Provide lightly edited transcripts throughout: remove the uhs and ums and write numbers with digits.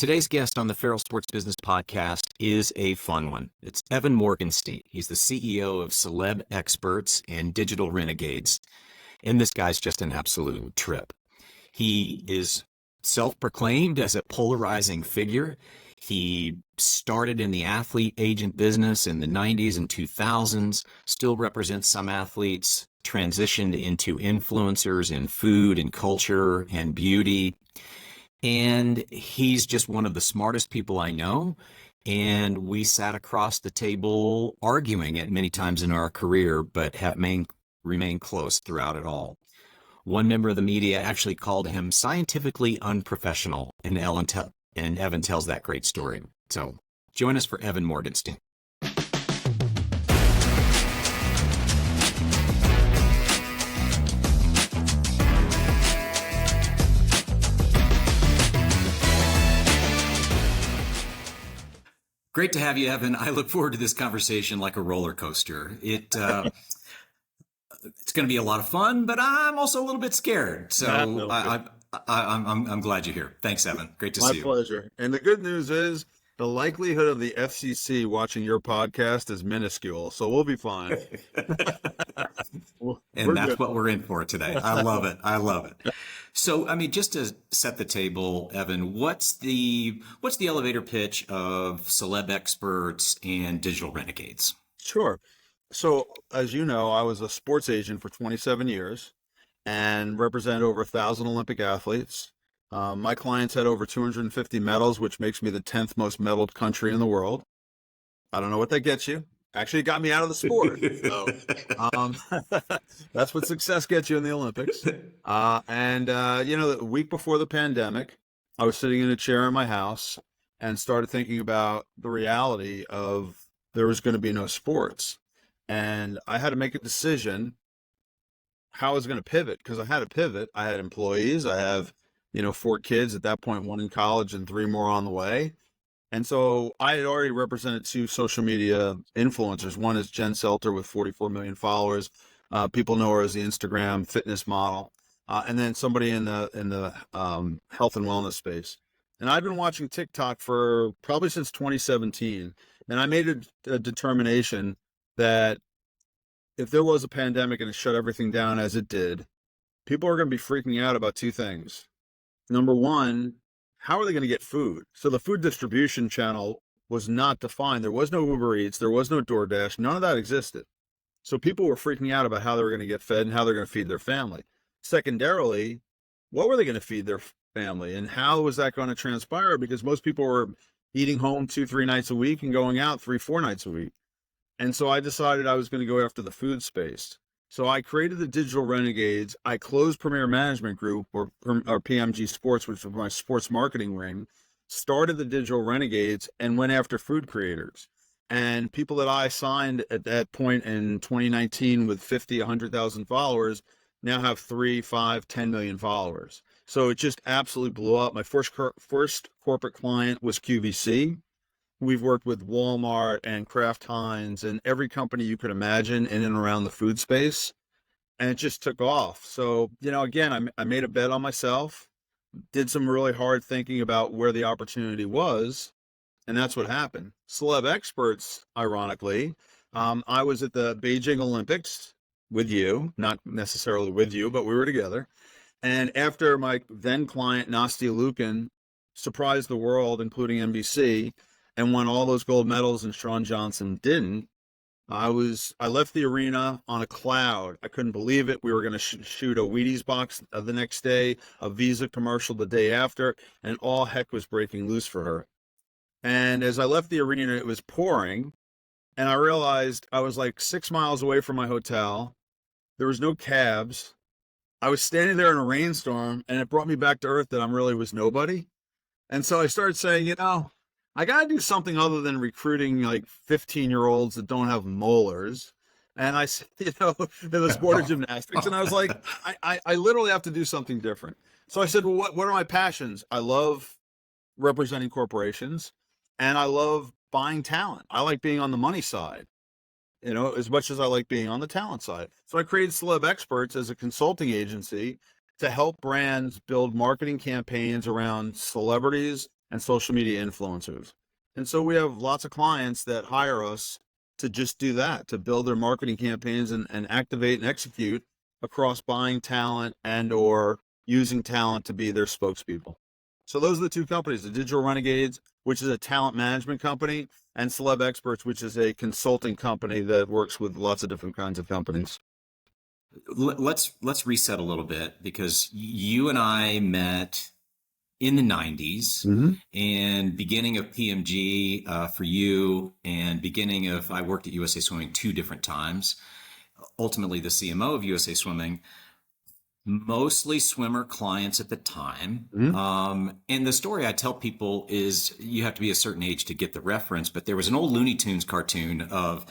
Today's guest on the Farrell Sports Business Podcast is a fun one. It's Evan Morgenstein. He's the CEO of CelebExperts and Digital Renegades. And this guy's just an absolute trip. He is self-proclaimed as a polarizing figure. He started in the athlete agent business in the 90s and 2000s, still represents some athletes, transitioned into influencers in food and culture and beauty. And he's just one of the smartest people I know. And we sat across the table arguing at many times in our career, but have remained close throughout it all. One member of the media actually called him scientifically unprofessional, and Evan tells that great story. So join us for Evan Morgenstein. Great to have you, Evan. I look forward to this conversation like a roller coaster. It's going to be a lot of fun, but I'm also a little bit scared. So I'm glad you're here. Thanks, Evan. Great to see you. My pleasure. And the good news is the likelihood of the FCC watching your podcast is minuscule, so we'll be fine. And that's what we're in for today. I love it. I love it. So, I mean, just to set the table, Evan, what's the elevator pitch of CelebExperts and Digital Renegades? Sure. So, as you know, I was a sports agent for 27 years and represented over 1,000 Olympic athletes. My clients had over 250 medals, which makes me the 10th most medaled country in the world. I don't know what that gets you. Actually, it got me out of the sport. So, that's what success gets you in the Olympics. The week before the pandemic, I was sitting in a chair in my house and started thinking about the reality of there was going to be no sports. And I had to make a decision how I was going to pivot, because I had to pivot. I had employees. I have 4 kids at that point, 1 in college and 3 more on the way. And so I had already represented 2 social media influencers. One is Jen Selter with 44 million followers. People know her as the Instagram fitness model. And then somebody in the health and wellness space. And I've been watching TikTok for probably since 2017. And I made a determination that if there was a pandemic and it shut everything down as it did, people are going to be freaking out about 2 things. Number one, how are they going to get food? So the food distribution channel was not defined. There was no Uber Eats. There was no DoorDash. None of that existed. So people were freaking out about how they were going to get fed and how they're going to feed their family. Secondarily, what were they going to feed their family and how was that going to transpire? Because most people were eating home 2-3 nights a week and going out 3-4 nights a week. And so I decided I was going to go after the food space. So I created the Digital Renegades. I closed Premier Management Group, or PMG Sports, which was my sports marketing ring, started the Digital Renegades, and went after food creators. And people that I signed at that point in 2019 with 50, 100,000 followers now have 3, 5, 10 million followers. So it just absolutely blew up. My first corporate client was QVC. We've worked with Walmart and Kraft Heinz and every company you could imagine in and around the food space. And it just took off. So, again, I made a bet on myself, did some really hard thinking about where the opportunity was. And that's what happened. CelebExperts, ironically, I was at the Beijing Olympics with you, not necessarily with you, but we were together. And after my then client, Nastia Lukin, surprised the world, including NBC, and won all those gold medals and Shawn Johnson didn't, I left the arena on a cloud. I couldn't believe it. We were going to shoot a Wheaties box the next day, a Visa commercial the day after, and all heck was breaking loose for her. And as I left the arena, it was pouring, and I realized I was like 6 miles away from my hotel. There was no cabs. I was standing there in a rainstorm, and it brought me back to earth that I really was nobody. And so I started saying, I got to do something other than recruiting like 15-year-olds that don't have molars. And I said, in the sport of gymnastics. And I was like, I literally have to do something different. So I said, well, what are my passions? I love representing corporations and I love buying talent. I like being on the money side, as much as I like being on the talent side. So I created CelebExperts as a consulting agency to help brands build marketing campaigns around celebrities and social media influencers. And so we have lots of clients that hire us to just do that, to build their marketing campaigns and activate and execute across buying talent and or using talent to be their spokespeople. So those are the two companies, the Digital Renegades, which is a talent management company, and CelebExperts, which is a consulting company that works with lots of different kinds of companies. Let's reset a little bit, because you and I met in the 90s, Mm-hmm. and beginning of PMG for you, and beginning of, I worked at USA Swimming 2 different times, ultimately the CMO of USA Swimming, mostly swimmer clients at the time. Mm-hmm. And the story I tell people is, you have to be a certain age to get the reference, but there was an old Looney Tunes cartoon of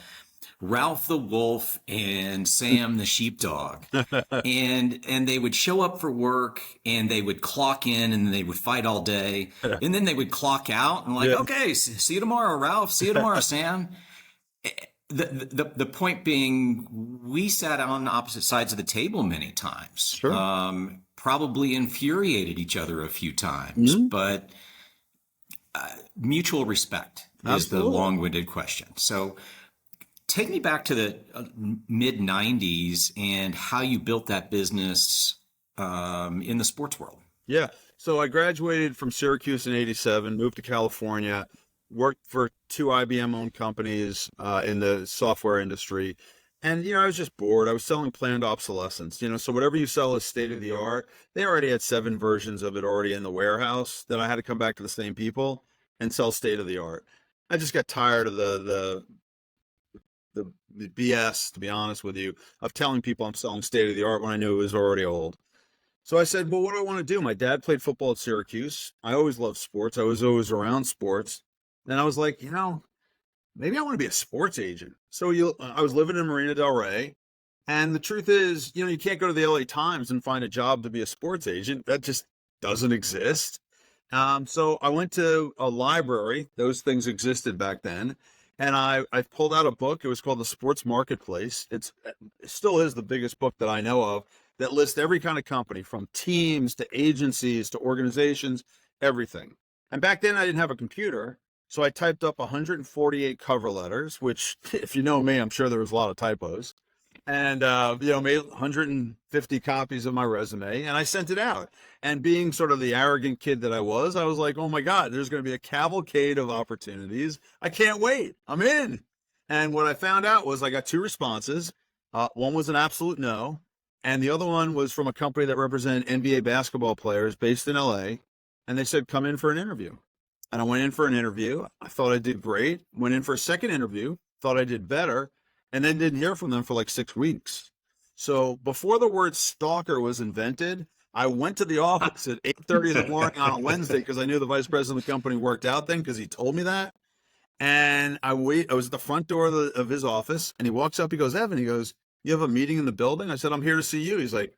Ralph the wolf and Sam the sheepdog. And they would show up for work, and they would clock in, and they would fight all day, and then they would clock out and like, Yeah. okay, see you tomorrow, Ralph. See you tomorrow, Sam. The point being, we sat on opposite sides of the table many times. Sure. Probably infuriated each other a few times, Mm-hmm. but mutual respect is the Absolutely. long-winded question. So take me back to the mid 90s and how you built that business in the sports world. Yeah. So I graduated from Syracuse in 87, moved to California, worked for two IBM-owned companies in the software industry. And, I was just bored. I was selling planned obsolescence, so whatever you sell is state of the art. They already had 7 versions of it already in the warehouse that I had to come back to the same people and sell state of the art. I just got tired of the BS, to be honest with you, of telling people I'm selling state of the art when I knew it was already old. So I said, well, what do I want to do? My dad played football at Syracuse. I always loved sports. I was always around sports. And I was like, maybe I want to be a sports agent. So I was living in Marina Del Rey. And the truth is, you can't go to the LA Times and find a job to be a sports agent. That just doesn't exist. So I went to a library. Those things existed back then. And I pulled out a book. It was called The Sports Marketplace. It still is the biggest book that I know of that lists every kind of company, from teams to agencies to organizations, everything. And back then I didn't have a computer. So I typed up 148 cover letters, which, if you know me, I'm sure there was a lot of typos. And, made 150 copies of my resume, and I sent it out. And being sort of the arrogant kid that I was like, oh my God, there's going to be a cavalcade of opportunities. I can't wait. I'm in. And what I found out was I got 2 responses. One was an absolute no. And the other one was from a company that represented NBA basketball players based in LA. And they said, come in for an interview. And I went in for an interview. I thought I did great. Went in for a second interview. Thought I did better. And then didn't hear from them for like 6 weeks. So before the word stalker was invented, I went to the office at 8:30 in the morning on a Wednesday because I knew the vice president of the company worked out then because he told me that. And I was at the front door of his office, and he walks up. He goes, Evan, he goes, you have a meeting in the building? I said, I'm here to see you. He's like,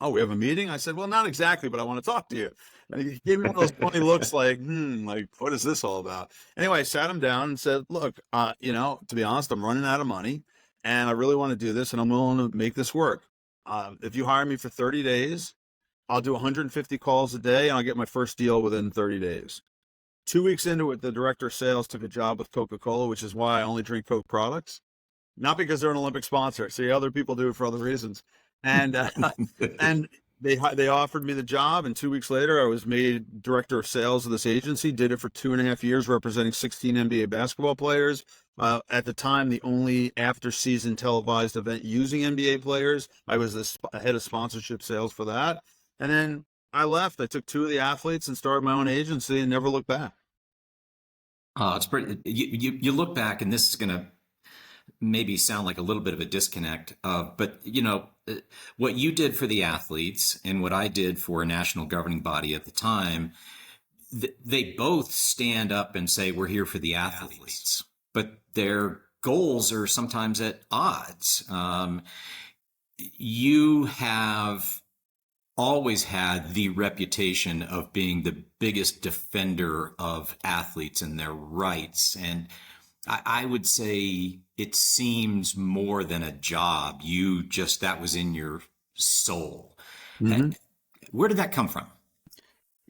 oh, we have a meeting? I said, well, not exactly, but I want to talk to you. And he gave me one of those funny looks like, like, what is this all about? Anyway, I sat him down and said, look, to be honest, I'm running out of money, and I really want to do this, and I'm willing to make this work. If you hire me for 30 days, I'll do 150 calls a day, and I'll get my first deal within 30 days. 2 weeks into it, the director of sales took a job with Coca-Cola, which is why I only drink Coke products. Not because they're an Olympic sponsor. See, other people do it for other reasons. And and they offered me the job, and 2 weeks later, I was made director of sales of this agency. Did it for 2.5 years, representing 16 NBA basketball players. At the time, the only after-season televised event using NBA players. I was the head of sponsorship sales for that. And then I left. I took 2 of the athletes and started my own agency and never looked back. It's pretty. You look back, and this is going to maybe sound like a little bit of a disconnect, but what you did for the athletes and what I did for a national governing body at the time, they both stand up and say, we're here for the athletes, but their goals are sometimes at odds. You have always had the reputation of being the biggest defender of athletes and their rights. And I would say it seems more than a job. That was in your soul. Mm-hmm. Where did that come from?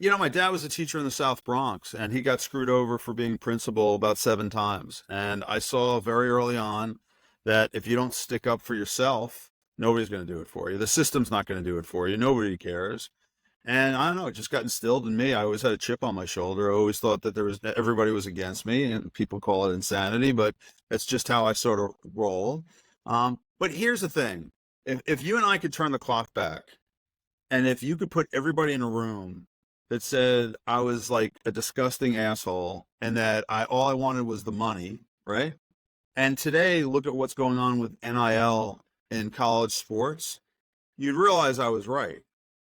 My dad was a teacher in the South Bronx, and he got screwed over for being principal about 7 times. And I saw very early on that if you don't stick up for yourself, nobody's going to do it for you. The system's not going to do it for you. Nobody cares. And I don't know, it just got instilled in me. I always had a chip on my shoulder. I always thought that everybody was against me, and people call it insanity, but that's just how I sort of roll. But here's the thing. If you and I could turn the clock back, and if you could put everybody in a room that said I was like a disgusting asshole and that all I wanted was the money, right? And today, look at what's going on with NIL in college sports, you'd realize I was right.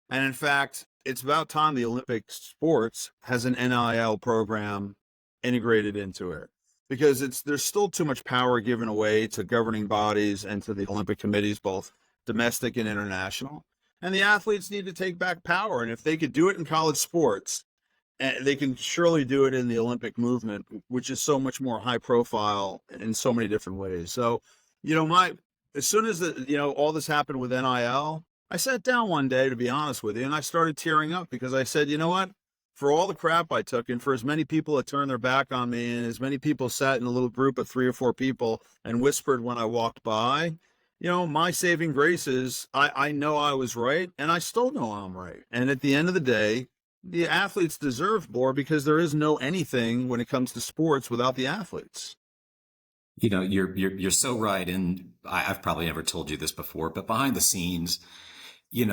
And in fact, it's about time the Olympic sports has an NIL program integrated into it, because there's still too much power given away to governing bodies and to the Olympic committees, both domestic and international. And the athletes need to take back power. And if they could do it in college sports, they can surely do it in the Olympic movement, which is so much more high profile in so many different ways. So, as soon as all this happened with NIL, I sat down one day, to be honest with you, and I started tearing up, because I said, you know what? For all the crap I took, and for as many people that turned their back on me, and as many people sat in a little group of 3 or 4 people and whispered when I walked by, my saving grace is I know I was right, and I still know I'm right. And at the end of the day, the athletes deserve more, because there is no anything when it comes to sports without the athletes. You're so right, and I've probably never told you this before, but behind the scenes, you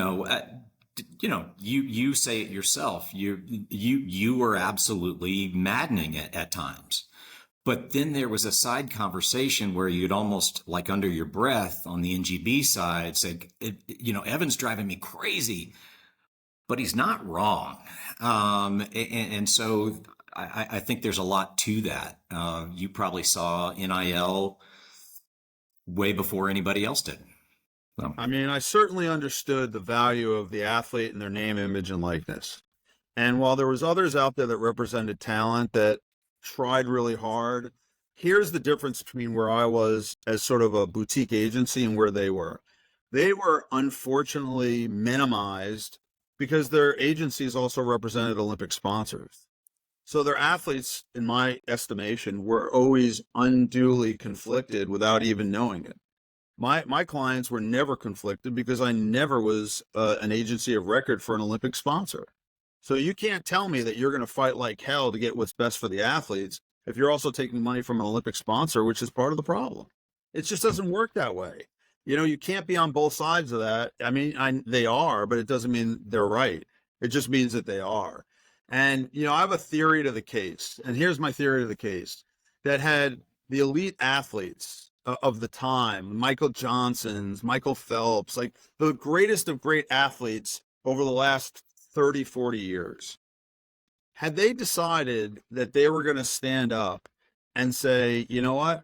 say it yourself. You were absolutely maddening at times. But then there was a side conversation where you'd almost, like, under your breath on the NGB side, said, Evan's driving me crazy, but he's not wrong. And so I think there's a lot to that. You probably saw NIL way before anybody else did. So. I mean, I certainly understood the value of the athlete and their name, image, and likeness. And while there was others out there that represented talent that tried really hard, here's the difference between where I was as sort of a boutique agency and where they were. They were unfortunately minimized because their agencies also represented Olympic sponsors. So their athletes, in my estimation, were always unduly conflicted without even knowing it. My clients were never conflicted because I never was an agency of record for an Olympic sponsor. So you can't tell me that you're going to fight like hell to get what's best for the athletes if you're also taking money from an Olympic sponsor, which is part of the problem. It just doesn't work that way. You can't be on both sides of that. I mean, they are, but it doesn't mean they're right. It just means that they are. And, I have a theory to the case, and here's my theory to the case, that had the elite athletes of the time, Michael Johnson's, Michael Phelps, like the greatest of great athletes over the last 30, 40 years, had they decided that they were going to stand up and say, you know what,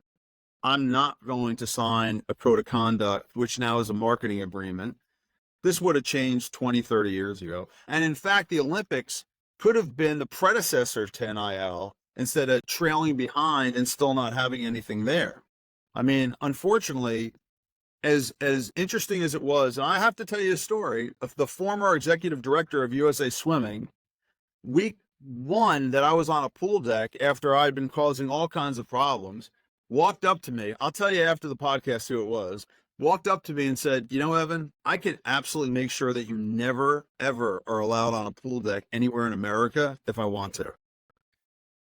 I'm not going to sign a code of conduct, which now is a marketing agreement, this would have changed 20, 30 years ago. And in fact, the Olympics could have been the predecessor to NIL instead of trailing behind and still not having anything there. I mean, unfortunately, as interesting as it was, and I have to tell you a story of the former executive director of USA Swimming, week 1 that I was on a pool deck after I'd been causing all kinds of problems, walked up to me. I'll tell you after the podcast who it was. Walked up to me and said, Evan, I can absolutely make sure that you never, ever are allowed on a pool deck anywhere in America if I want to.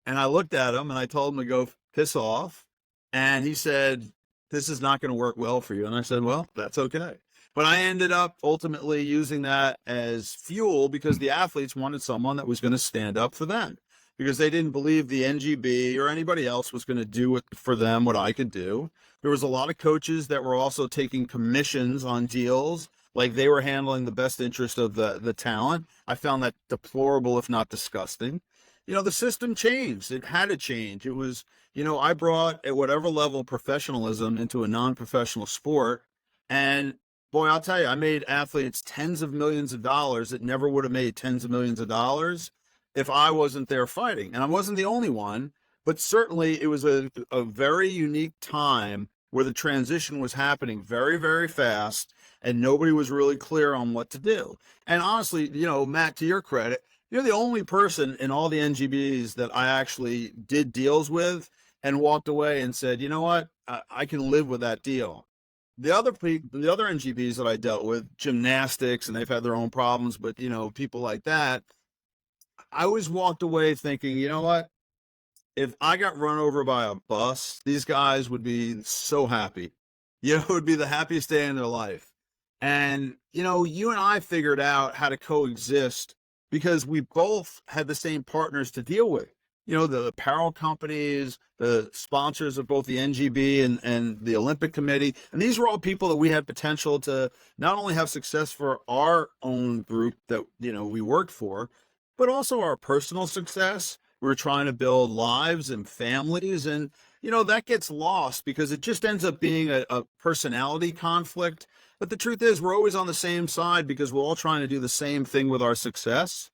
And I looked at him and I told him to go piss off. And he said, this is not going to work well for you. And I said, well, that's okay. But I ended up ultimately using that as fuel because the athletes wanted someone that was going to stand up for them, because they didn't believe the NGB or anybody else was going to do for them what I could do. There was a lot of coaches that were also taking commissions on deals, like they were handling the best interest of the talent. I found that deplorable, if not disgusting. The system changed. It had to change. It was, I brought at whatever level professionalism into a non-professional sport. And boy, I'll tell you, I made athletes tens of millions of dollars that never would have made tens of millions of dollars if I wasn't there fighting. And I wasn't the only one, but certainly it was a very unique time where the transition was happening very, very fast and nobody was really clear on what to do. And honestly, Matt, to your credit, You're the only person in all the NGBs that I actually did deals with and walked away and said, you know what, I can live with that deal. The other NGBs that I dealt with, gymnastics, and they've had their own problems, but people like that, I always walked away thinking, you know what, if I got run over by a bus, these guys would be so happy. It would be the happiest day in their life. And, you and I figured out how to coexist because we both had the same partners to deal with. The apparel companies, the sponsors of both the NGB and the Olympic Committee. And these were all people that we had potential to not only have success for our own group that, we worked for, but also our personal success. We're trying to build lives and families. And, that gets lost because it just ends up being a personality conflict. But the truth is, we're always on the same side because we're all trying to do the same thing with our success.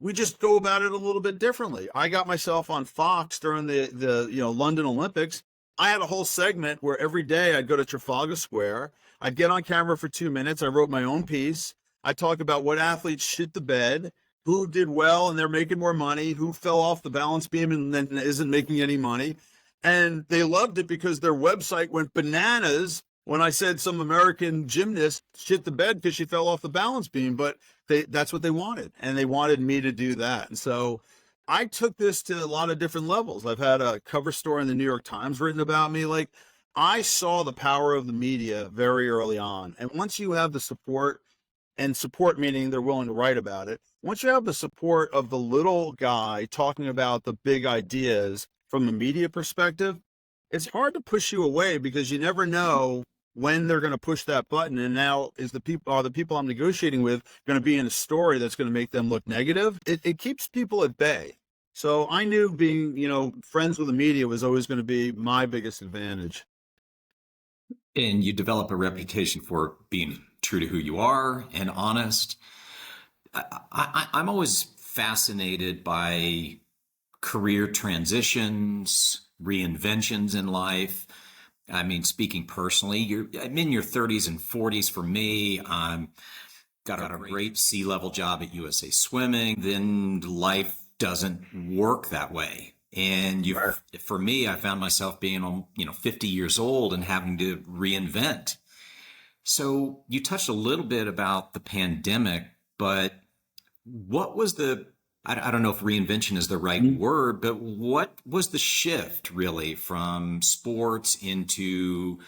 We just go about it a little bit differently. I got myself on Fox during the London Olympics. I had a whole segment where every day I'd go to Trafalgar Square. I'd get on camera for 2 minutes. I wrote my own piece. I talk about what athletes shit the bed, who did well and they're making more money, who fell off the balance beam and then isn't making any money. And they loved it because their website went bananas when I said some American gymnast shit the bed because she fell off the balance beam, but that's what they wanted. And they wanted me to do that. And so I took this to a lot of different levels. I've had a cover story in the New York Times written about me. Like, I saw the power of the media very early on. And once you have the support, and support meaning they're willing to write about it, once you have the support of the little guy talking about the big ideas from a media perspective, it's hard to push you away because you never know when they're going to push that button. And now are the people I'm negotiating with going to be in a story that's going to make them look negative? It keeps people at bay. So I knew being, friends with the media was always going to be my biggest advantage. And you develop a reputation for being true to who you are and honest. I'm always fascinated by career transitions, reinventions in life. I mean, speaking personally, I'm in your 30s and 40s for me. I'm got a great C-level job at USA Swimming. Then life doesn't work that way. And for me, I found myself being, 50 years old and having to reinvent. So you touched a little bit about the pandemic, but what was I don't know if reinvention is the right word, but what was the shift really from sports into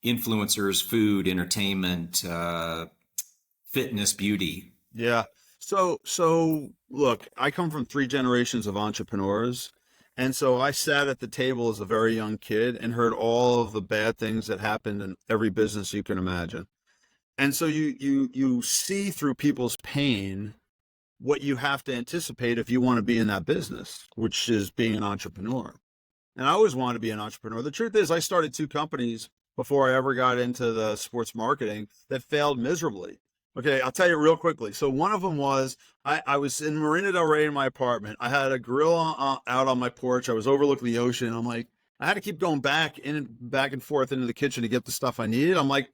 influencers, food, entertainment, fitness, beauty? Yeah. So look, I come from 3 generations of entrepreneurs. And so I sat at the table as a very young kid and heard all of the bad things that happened in every business you can imagine. And so you see through people's pain what you have to anticipate if you want to be in that business, which is being an entrepreneur. And I always wanted to be an entrepreneur. The truth is, I started 2 companies before I ever got into the sports marketing that failed miserably. Okay, I'll tell you real quickly. So one of them was I was in Marina Del Rey in my apartment. I had a grill out on my porch. I was overlooking the ocean. I'm like, I had to keep going back and forth into the kitchen to get the stuff I needed. I'm like,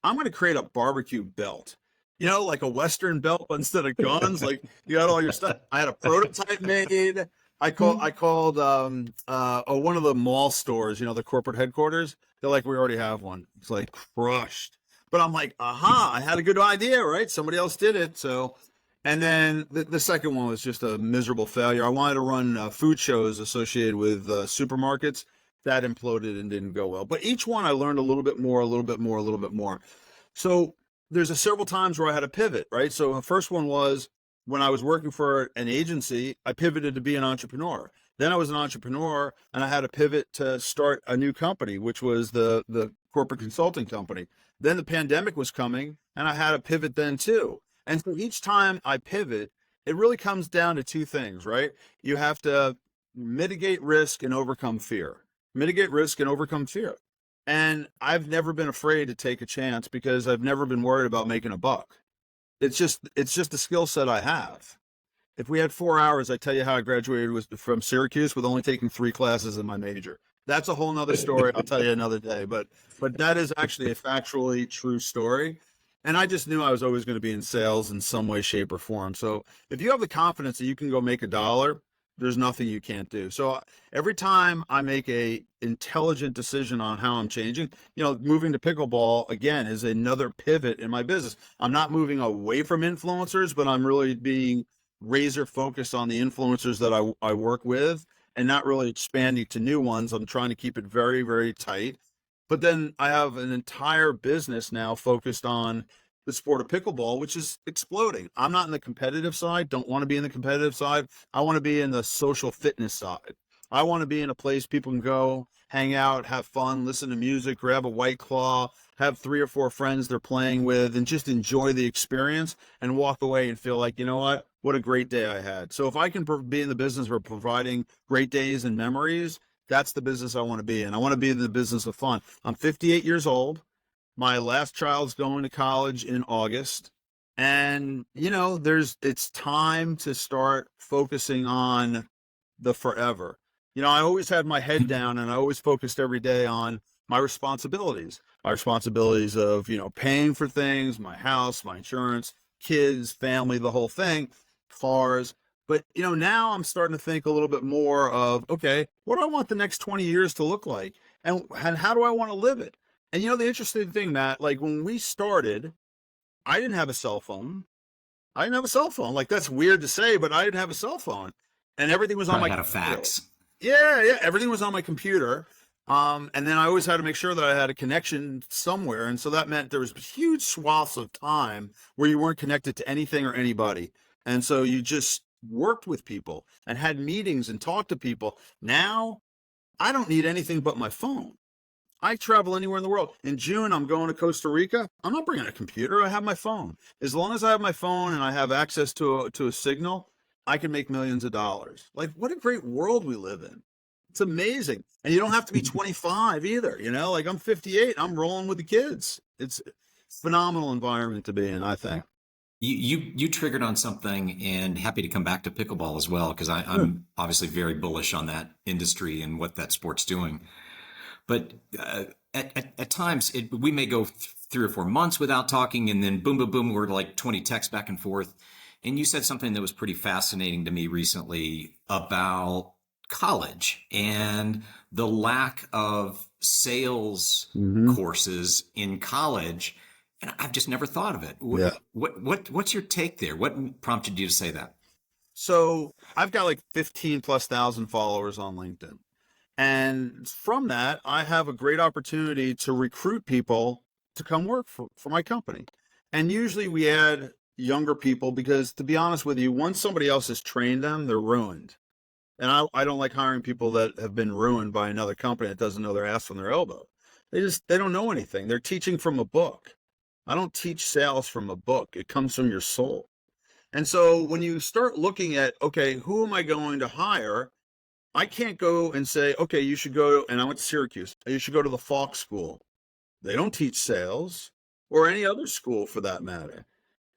I'm going to create a barbecue belt. Like a Western belt, but instead of guns, like you got all your stuff. I had a prototype made. I called one of the mall stores, the corporate headquarters. They're like, we already have one. It's like crushed. But I'm like, aha, I had a good idea, right? Somebody else did it. So, and then the second one was just a miserable failure. I wanted to run food shows associated with supermarkets. That imploded and didn't go well. But each one I learned a little bit more, a little bit more, a little bit more. So there's several times where I had to pivot, right? So the first one was when I was working for an agency, I pivoted to be an entrepreneur. Then I was an entrepreneur and I had to pivot to start a new company, which was the corporate consulting company. Then the pandemic was coming and I had to pivot then too. And so each time I pivot, it really comes down to 2 things, right? You have to mitigate risk and overcome fear. Mitigate risk and overcome fear. And I've never been afraid to take a chance because I've never been worried about making a buck. It's just a skill set I have. If we had 4 hours, I tell you how I graduated from Syracuse with only taking 3 classes in my major. That's a whole nother story. I'll tell you another day, but that is actually a factually true story. And I just knew I was always going to be in sales in some way, shape, or form. So if you have the confidence that you can go make a dollar, there's nothing you can't do. So every time I make a intelligent decision on how I'm changing, moving to pickleball again is another pivot in my business. I'm not moving away from influencers, but I'm really being razor focused on the influencers that I work with and not really expanding to new ones. I'm trying to keep it very, very tight. But then I have an entire business now focused on the sport of pickleball, which is exploding. I'm not in the competitive side, don't want to be in the competitive side. I want to be in the social fitness side. I want to be in a place people can go, hang out, have fun, listen to music, grab a White Claw, have 3 or 4 friends they're playing with, and just enjoy the experience and walk away and feel like, you know what a great day I had. So if I can be in the business for providing great days and memories, that's the business I want to be in. I want to be in the business of fun. I'm 58 years old. My last child's going to college in August. And, it's time to start focusing on the forever. I always had my head down and I always focused every day on my responsibilities of, paying for things, my house, my insurance, kids, family, the whole thing, cars. But, now I'm starting to think a little bit more of, okay, what do I want the next 20 years to look like? And how do I want to live it? And the interesting thing, Matt, like when we started, I didn't have a cell phone. Like that's weird to say, but I didn't have a cell phone. And everything was on Probably my had a fax. Yeah, everything was on my computer. And then I always had to make sure that I had a connection somewhere. And so that meant there was huge swaths of time where you weren't connected to anything or anybody. And so you just worked with people and had meetings and talked to people. Now I don't need anything but my phone. I travel anywhere in the world. In June, I'm going to Costa Rica. I'm not bringing a computer. I have my phone. As long as I have my phone and I have access to a signal, I can make millions of dollars. Like, what a great world we live in. It's amazing. And you don't have to be 25 either. Like I'm 58. I'm rolling with the kids. It's a phenomenal environment to be in, I think. You triggered on something, and happy to come back to pickleball as well, because I'm obviously very bullish on that industry and what that sport's doing. But at times we may go 3 or 4 months without talking, and then boom, boom, boom, we're like 20 texts back and forth. And you said something that was pretty fascinating to me recently about college and the lack of sales courses in college. And I've just never thought of it. What's your take there? What prompted you to say that? So I've got like 15 plus thousand followers on LinkedIn. And from that, I have a great opportunity to recruit people to come work for my company. And usually we add younger people because, to be honest with you, once somebody else has trained them, they're ruined. And I don't like hiring people that have been ruined by another company that doesn't know their ass from their elbow. They don't know anything. They're teaching from a book. I don't teach sales from a book. It comes from your soul. And so when you start looking at, okay, who am I going to hire? I can't go and say, okay, you should go, and I went to Syracuse, you should go to the Falk School. They don't teach sales, or any other school for that matter.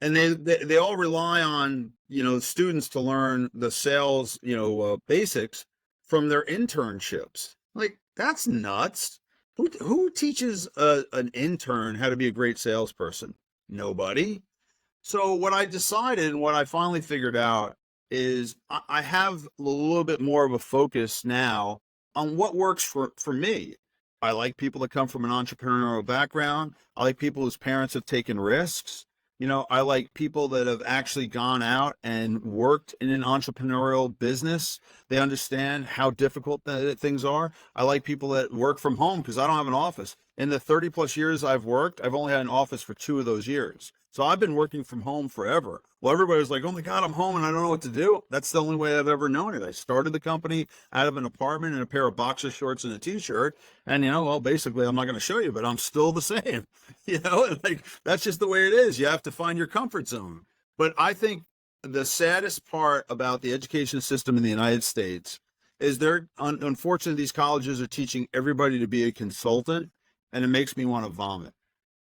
And they all rely on, students to learn the sales, basics from their internships. Like, that's nuts. Who teaches an intern how to be a great salesperson? Nobody. So what I decided and what I finally figured out is I have a little bit more of a focus now on what works for me. I like people that come from an entrepreneurial background. I like people whose parents have taken risks. I like people that have actually gone out and worked in an entrepreneurial business. They understand how difficult things are. I like people that work from home because I don't have an office. In the 30 plus years I've worked, I've only had an office for 2 of those years. So I've been working from home forever. Well, everybody's like, oh my God, I'm home and I don't know what to do. That's the only way I've ever known it. I started the company out of an apartment in a pair of boxer shorts and a t-shirt. And, basically I'm not going to show you, but I'm still the same. Like that's just the way it is. You have to find your comfort zone. But I think the saddest part about the education system in the United States is unfortunately, these colleges are teaching everybody to be a consultant, and it makes me want to vomit.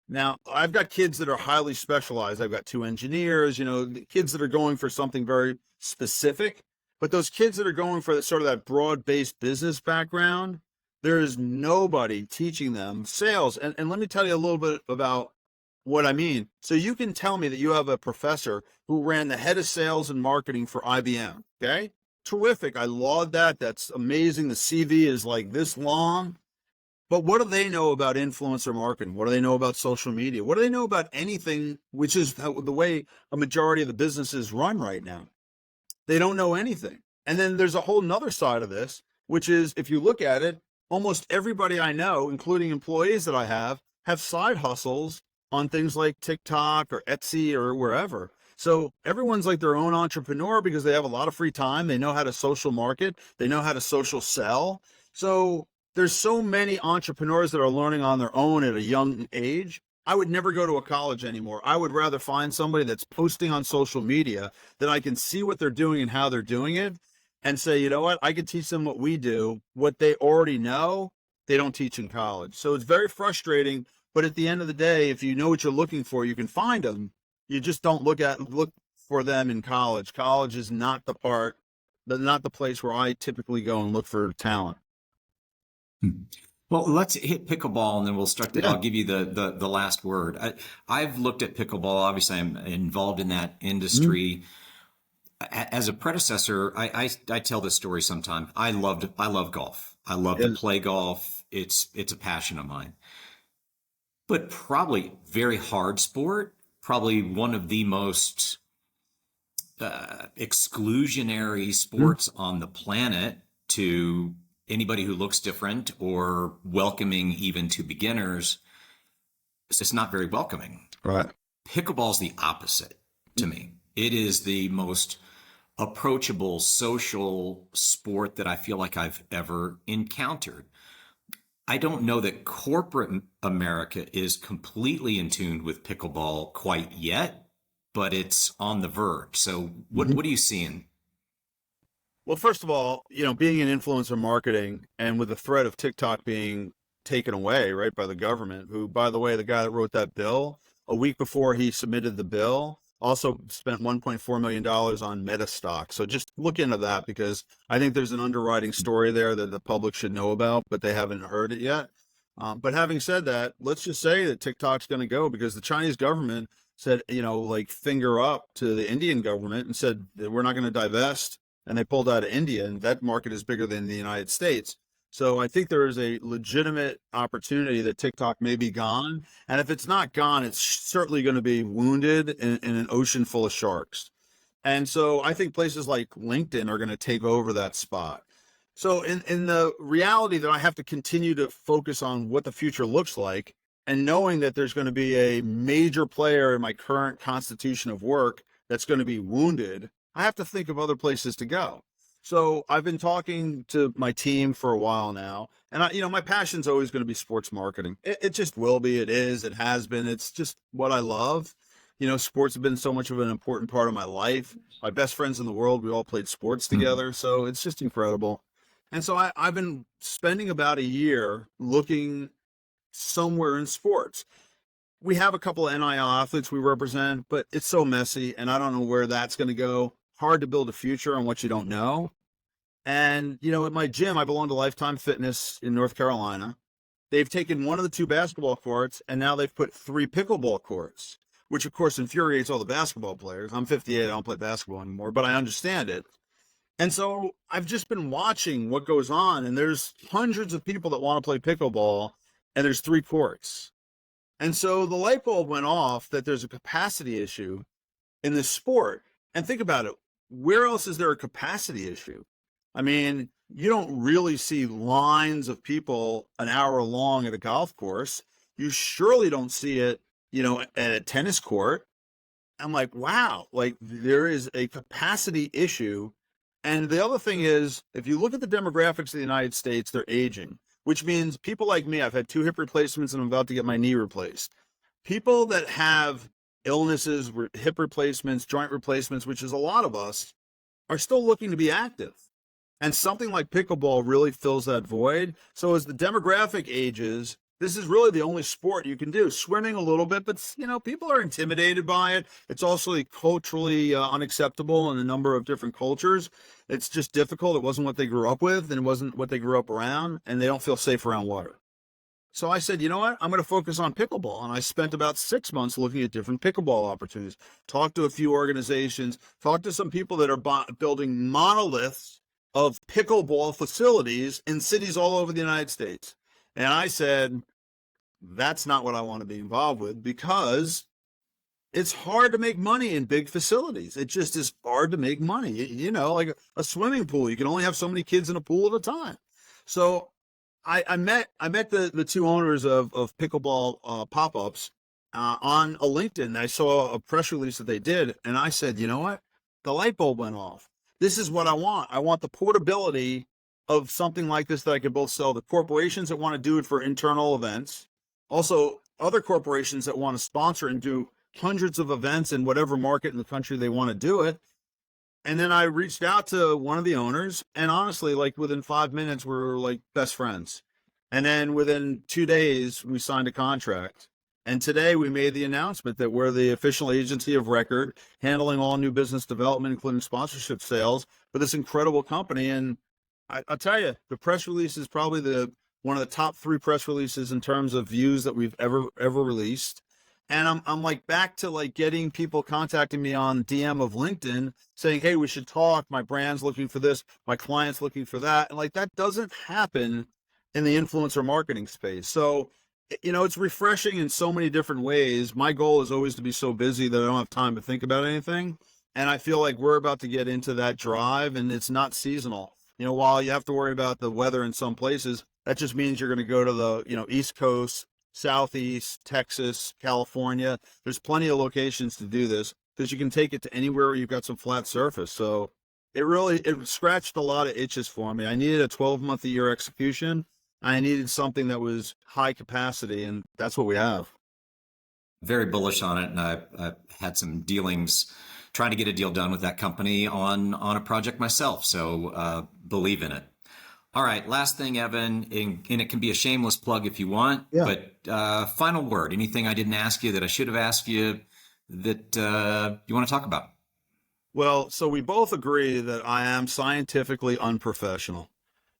Now, I've got kids that are highly specialized. I've got 2 engineers, the kids that are going for something very specific. But those kids that are going for sort of that broad-based business background, there is nobody teaching them sales. And let me tell you a little bit about what I mean. So you can tell me that you have a professor who ran the head of sales and marketing for IBM. Okay. Terrific. I laud that. That's amazing. The CV is like this long. But what do they know about influencer marketing? What do they know about social media? What do they know about anything, which is the way a majority of the businesses run right now? They don't know anything. And then there's a whole nother side of this, which is if you look at it, almost everybody I know, including employees that I have side hustles on things like TikTok or Etsy or wherever. So everyone's like their own entrepreneur because they have a lot of free time. They know how to social market. They know how to social sell. So there's so many entrepreneurs that are learning on their own at a young age. I would never go to a college anymore. I would rather find somebody that's posting on social media that I can see what they're doing and how they're doing it and say, you know what, I can teach them what we do, what they already know, they don't teach in college. So it's very frustrating. But at the end of the day, if you know what you're looking for, you can find them. You just don't look for them in college. College is not not the place where I typically go and look for talent. Well, let's hit pickleball and then we'll start to, Yeah. I'll give you the last word. I've looked at pickleball. Obviously, I'm involved in that industry. As a predecessor, I tell this story sometime. I love golf. I love to play golf. It's a passion of mine. But probably very hard sport, probably one of the most exclusionary sports on the planet to anybody who looks different or welcoming even to beginners. It's just not very welcoming. Right. Pickleball is the opposite to me. It is the most approachable social sport that I feel like I've ever encountered. I don't know that corporate America is completely in tune with pickleball quite yet, but it's on the verge. So what are you seeing? Well, first of all, being in influencer marketing and with the threat of TikTok being taken away, right, by the government, who, by the way, the guy that wrote that bill, a week before he submitted the bill, also spent $1.4 million on Meta stock. So just look into that because I think there's an underwriting story there that the public should know about, but they haven't heard it yet. But having said that, let's just say that TikTok's going to go because the Chinese government said, like finger up to the Indian government and said that we're not going to divest. And they pulled out of India, and that market is bigger than the United States. So I think there is a legitimate opportunity that TikTok may be gone. And if it's not gone, it's certainly going to be wounded in an ocean full of sharks. And so I think places like LinkedIn are going to take over that spot. So in the reality that I have to continue to focus on what the future looks like and knowing that there's going to be a major player in my current constitution of work that's going to be wounded, I have to think of other places to go. So I've been talking to my team for a while now, and my passion's always going to be sports marketing. It just will be. It is. It has been. It's just what I love. Sports have been so much of an important part of my life. My best friends in the world, we all played sports together. So it's just incredible. And so I've been spending about a year looking somewhere in sports. We have a couple of NIL athletes we represent, but it's so messy and I don't know where that's going to go. Hard to build a future on what you don't know. And, at my gym, I belong to Lifetime Fitness in North Carolina. They've taken one of the 2 basketball courts and now they've put 3 pickleball courts, which of course infuriates all the basketball players. I'm 58, I don't play basketball anymore, but I understand it. And so I've just been watching what goes on, and there's hundreds of people that want to play pickleball, and there's 3 courts. And so the light bulb went off that there's a capacity issue in this sport. And think about it. Where else is there a capacity issue? I mean, you don't really see lines of people an hour long at a golf course. You surely don't see it, at a tennis court. I'm like, wow, like there is a capacity issue. And the other thing is, if you look at the demographics of the United States, they're aging, which means people like me, I've had 2 hip replacements and I'm about to get my knee replaced. People that have illnesses, hip replacements, joint replacements, which is a lot of us, are still looking to be active. And something like pickleball really fills that void. So as the demographic ages, this is really the only sport you can do. Swimming a little bit, but people are intimidated by it. It's also culturally unacceptable in a number of different cultures. It's just difficult. It wasn't what they grew up with, and it wasn't what they grew up around, and they don't feel safe around water. So I said, you know what? I'm going to focus on pickleball. And I spent about 6 months looking at different pickleball opportunities, talked to a few organizations, talked to some people that are building monoliths of pickleball facilities in cities all over the United States. And I said, that's not what I want to be involved with, because it's hard to make money in big facilities. It just is hard to make money. Like a swimming pool, you can only have so many kids in a pool at a time. So I met the two owners of Pickleball Pop-Ups on a LinkedIn. I saw a press release that they did, and I said, you know what? The light bulb went off. This is what I want. I want the portability of something like this that I could both sell to corporations that want to do it for internal events, also other corporations that want to sponsor and do hundreds of events in whatever market in the country they want to do it. And then I reached out to one of the owners, and honestly, like within 5 minutes, we were like best friends. And then within 2 days, we signed a contract. And today we made the announcement that we're the official agency of record, handling all new business development, including sponsorship sales for this incredible company. And I'll tell you, the press release is probably one of the top 3 press releases in terms of views that we've ever released. And I'm like back to like getting people contacting me on DM of LinkedIn saying, hey, we should talk. My brand's looking for this. My client's looking for that. And like, that doesn't happen in the influencer marketing space. So, it's refreshing in so many different ways. My goal is always to be so busy that I don't have time to think about anything. And I feel like we're about to get into that drive, and it's not seasonal. While you have to worry about the weather in some places, that just means you're going to go to the, East Coast, Southeast, Texas, California. There's plenty of locations to do this because you can take it to anywhere where you've got some flat surface. So it scratched a lot of itches for me. I needed a 12-month-a-year execution. I needed something that was high capacity, and that's what we have. Very bullish on it, and I've had some dealings trying to get a deal done with that company on a project myself. So believe in it. All right, last thing, Evan, and it can be a shameless plug if you want, Yeah. But final word, anything I didn't ask you that I should have asked you that you want to talk about? Well, so we both agree that I am scientifically unprofessional.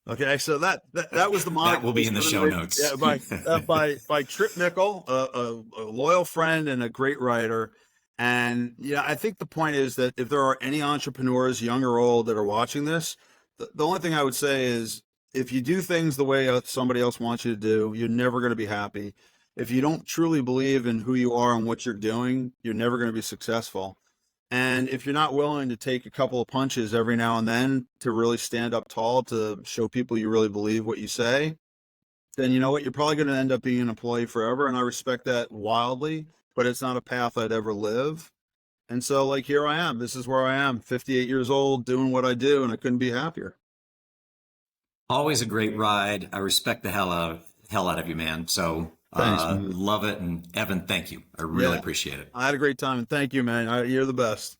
Okay, so that was the moniker. That will be in the show notes. Yeah, by Trip Nickel, a loyal friend and a great writer. And I think the point is that if there are any entrepreneurs, young or old, that are watching this, the only thing I would say is, if you do things the way somebody else wants you to do, you're never going to be happy. If you don't truly believe in who you are and what you're doing, you're never going to be successful. And if you're not willing to take a couple of punches every now and then to really stand up tall to show people you really believe what you say, then you know what? You're probably going to end up being an employee forever. And I respect that wildly, but it's not a path I'd ever live. And so, like, here I am. This is where I am, 58 years old, doing what I do, and I couldn't be happier. Always a great ride. I respect the hell out of you, man. So Thanks, man. Love it. And Evan, thank you. I really appreciate it. I had a great time, and thank you, man. You're the best.